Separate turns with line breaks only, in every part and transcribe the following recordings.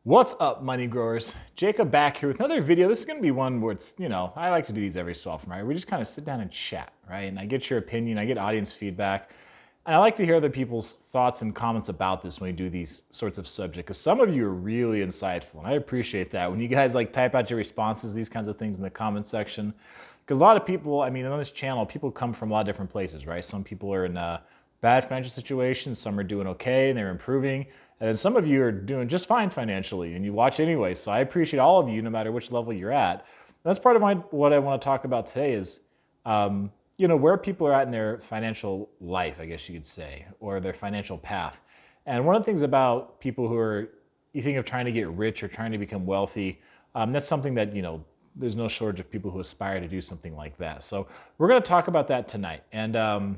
What's up, money growers? Jacob back here with another video. This is going to be one where it's, I like to do these every so often, right? We just kind of sit down and chat, right? And I get your opinion, I get audience feedback, and I like to hear other people's thoughts and comments about this when we do these sorts of subjects, because some of you are really insightful, and I appreciate that. When you guys like type out your responses, these kinds of things in the comment section, because a lot of people, on this channel, people come from a lot of different places, right? Some people are in bad financial situations, some are doing okay and they're improving, and then some of you are doing just fine financially and you watch anyway. So I appreciate all of you, no matter which level you're at. That's part of what I want to talk about today is, where people are at in their financial life, I guess you could say, or their financial path. And one of the things about people who are, you think of trying to get rich or trying to become wealthy, that's something that, there's no shortage of people who aspire to do something like that. So we're going to talk about that tonight. And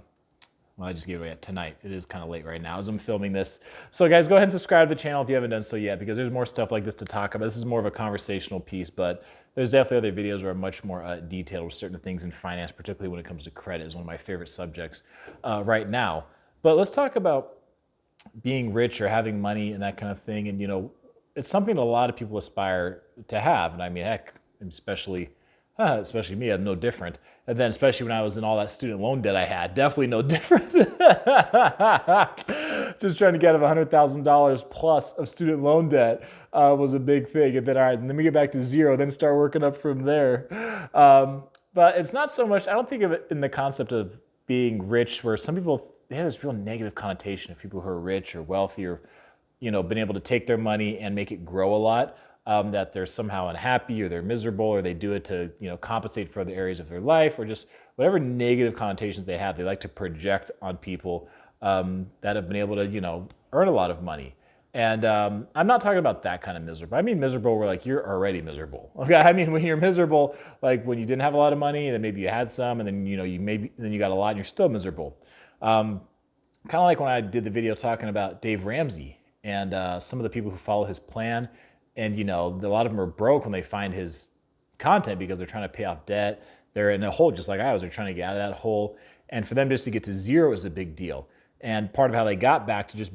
well, I just gave it away tonight. It is kind of late right now as I'm filming this. So guys, go ahead and subscribe to the channel if you haven't done so yet, because there's more stuff like this to talk about. This is more of a conversational piece, but there's definitely other videos where I'm much more detailed with certain things in finance, particularly when it comes to credit. Is one of my favorite subjects right now. But let's talk about being rich or having money and that kind of thing. And, it's something that a lot of people aspire to have. And I mean, heck, especially me, I'm no different. And then especially when I was in all that student loan debt I had, definitely no different. Just trying to get out of $100,000 plus of student loan debt was a big thing. And then, all right, and then we get back to zero, then start working up from there. But it's not so much, I don't think of it in the concept of being rich, where some people, they have this real negative connotation of people who are rich or wealthy or, been able to take their money and make it grow a lot. That they're somehow unhappy or they're miserable or they do it to compensate for other areas of their life, or just whatever negative connotations they have, they like to project on people that have been able to earn a lot of money. And I'm not talking about that kind of miserable. I mean miserable where like you're already miserable. Okay, I mean when you're miserable, like when you didn't have a lot of money and then maybe you had some and then then you got a lot and you're still miserable. Kind of like when I did the video talking about Dave Ramsey and some of the people who follow his plan. And a lot of them are broke when they find his content because they're trying to pay off debt. They're in a hole just like I was. They're trying to get out of that hole. And for them just to get to zero is a big deal. And part of how they got back to just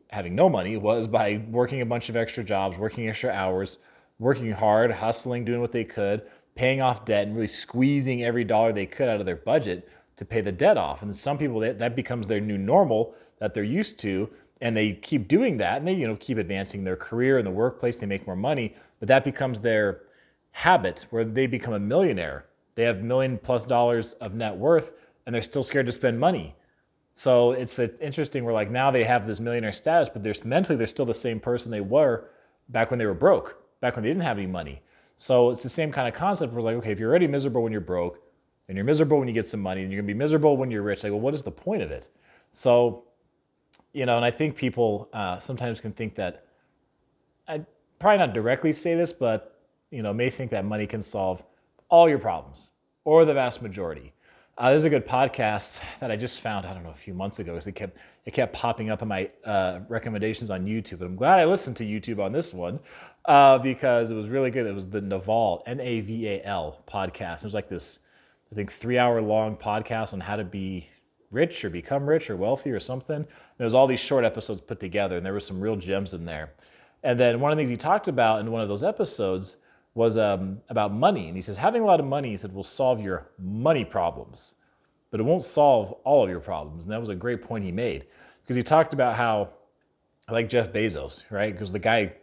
having no money was by working a bunch of extra jobs, working extra hours, working hard, hustling, doing what they could, paying off debt, and really squeezing every dollar they could out of their budget to pay the debt off. And some people, that becomes their new normal that they're used to, and they keep doing that, and they keep advancing their career in the workplace. They make more money, but that becomes their habit, where they become a millionaire. They have $1 million+ of net worth, and they're still scared to spend money. So it's interesting. Where like now they have this millionaire status, but they're still the same person they were back when they were broke, back when they didn't have any money. So it's the same kind of concept. Where like, okay, if you're already miserable when you're broke, and you're miserable when you get some money, and you're gonna be miserable when you're rich, like, well, what is the point of it? So and I think people sometimes can think that, I probably not directly say this, but may think that money can solve all your problems or the vast majority. There's a good podcast that I just found, I don't know, a few months ago, because it kept popping up in my recommendations on YouTube. And I'm glad I listened to YouTube on this one because it was really good. It was the Naval, Naval podcast. It was like this, I think, 3-hour long podcast on how to be rich or become rich or wealthy or something. There was all these short episodes put together, and there were some real gems in there. And then one of the things he talked about in one of those episodes was about money. And he says, having a lot of money, he said, will solve your money problems, but it won't solve all of your problems. And that was a great point he made, because he talked about how, like Jeff Bezos, right? Because the guy,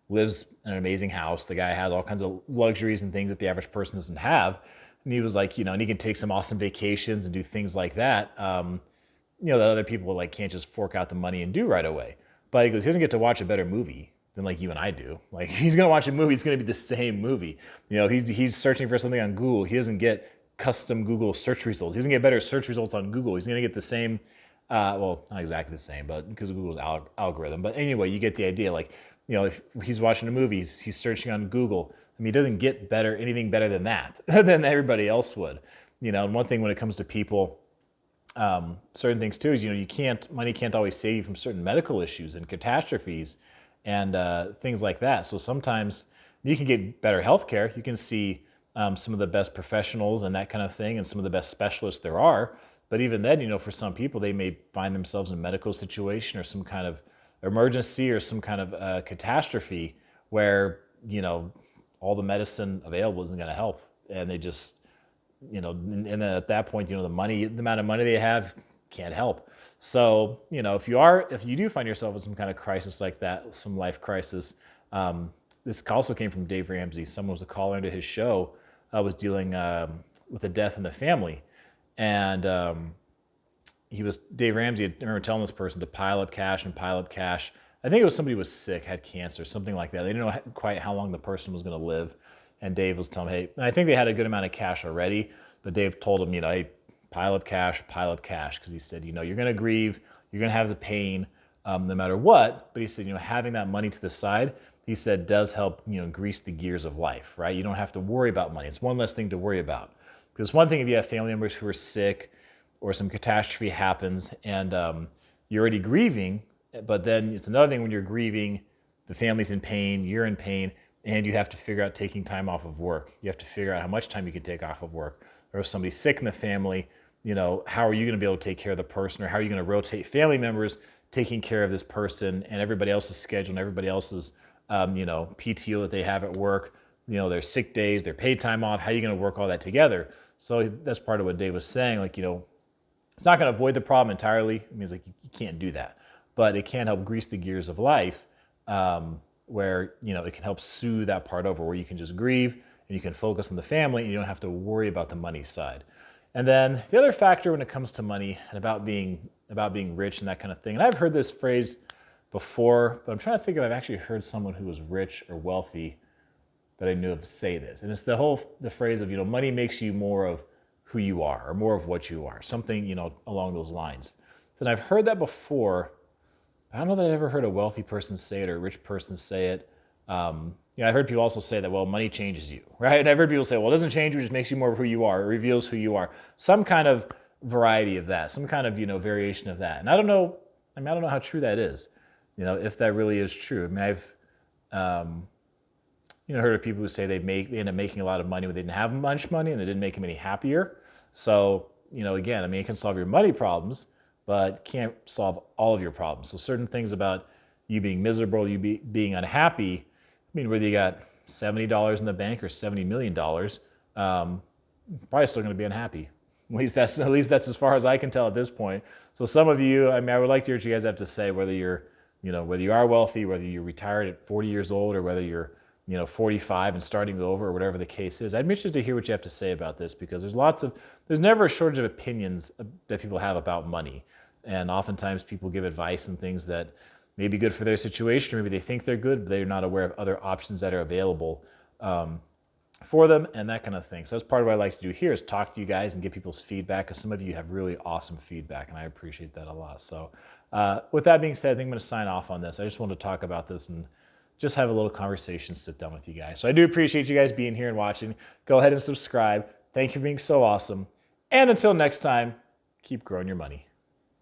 lives in an amazing house. The guy has all kinds of luxuries and things that the average person doesn't have. And he was like, and he can take some awesome vacations and do things like that, that other people like can't just fork out the money and do right away. But he goes, he doesn't get to watch a better movie than like you and I do. Like he's gonna watch a movie, it's gonna be the same movie. He's searching for something on Google. He doesn't get custom Google search results. He doesn't get better search results on Google. He's gonna get the same, well, not exactly the same, but because of Google's algorithm. But anyway, you get the idea. Like, if he's watching a movie, he's searching on Google. I mean, he doesn't get anything better than that than everybody else would. And one thing when it comes to people, certain things too is, money can't always save you from certain medical issues and catastrophes and things like that. So sometimes you can get better health care. You can see some of the best professionals and that kind of thing, and some of the best specialists there are. But even then, for some people, they may find themselves in a medical situation or some kind of emergency or some kind of catastrophe where, all the medicine available isn't going to help. And they just, and then at that point, the amount of money they have can't help. So, if you do find yourself in some kind of crisis like that, some life crisis, this also came from Dave Ramsey. Someone was a caller into his show, was dealing with a death in the family. And Dave Ramsey, I remember telling this person to pile up cash and pile up cash. I think it was somebody who was sick, had cancer, something like that. They didn't know quite how long the person was going to live. And Dave was telling him, hey, and I think they had a good amount of cash already, but Dave told him, hey, pile up cash, because he said, you're going to grieve, you're going to have the pain no matter what. But he said, having that money to the side, he said, does help, grease the gears of life, right? You don't have to worry about money. It's one less thing to worry about. Because one thing if you have family members who are sick or some catastrophe happens and you're already grieving, but then it's another thing when you're grieving, the family's in pain, you're in pain, and you have to figure out taking time off of work. You have to figure out how much time you can take off of work. Or if somebody's sick in the family, how are you going to be able to take care of the person, or how are you going to rotate family members taking care of this person and everybody else's schedule and everybody else's, PTO that they have at work, their sick days, their paid time off. How are you going to work all that together? So that's part of what Dave was saying. Like, it's not going to avoid the problem entirely. It means like you can't do that, but it can help grease the gears of life, where it can help soothe that part over, where you can just grieve and you can focus on the family and you don't have to worry about the money side. And then the other factor when it comes to money and about being rich and that kind of thing. And I've heard this phrase before, but I'm trying to think if I've actually heard someone who was rich or wealthy that I knew of say this. And it's the phrase of, money makes you more of who you are or more of what you are, something, along those lines. So I've heard that before. I don't know that I've ever heard a wealthy person say it or a rich person say it. I've heard people also say that, well, money changes you, right? And I've heard people say, well, it doesn't change you, it just makes you more of who you are. It reveals who you are. Some kind of variety of that, some kind of, variation of that. And I don't know how true that is, if that really is true. I mean, I've, heard of people who say they end up making a lot of money when they didn't have much money and it didn't make them any happier. So, again, it can solve your money problems, but can't solve all of your problems. So certain things about you being miserable, being unhappy, whether you got $70 in the bank or $70 million, probably still going to be unhappy. At least that's as far as I can tell at this point. So some of you, I would like to hear what you guys have to say, whether whether you are wealthy, whether you're retired at 40 years old, or whether you're 45 and starting over, or whatever the case is. I'd be interested to hear what you have to say about this, because there's never a shortage of opinions that people have about money. And oftentimes people give advice and things that may be good for their situation, or maybe they think they're good, but they're not aware of other options that are available for them and that kind of thing. So that's part of what I like to do here, is talk to you guys and get people's feedback, because some of you have really awesome feedback and I appreciate that a lot. So with that being said, I think I'm going to sign off on this. I just wanted to talk about this and just have a little conversation, sit down with you guys. So I do appreciate you guys being here and watching. Go ahead and subscribe. Thank you for being so awesome. And until next time, keep growing your money.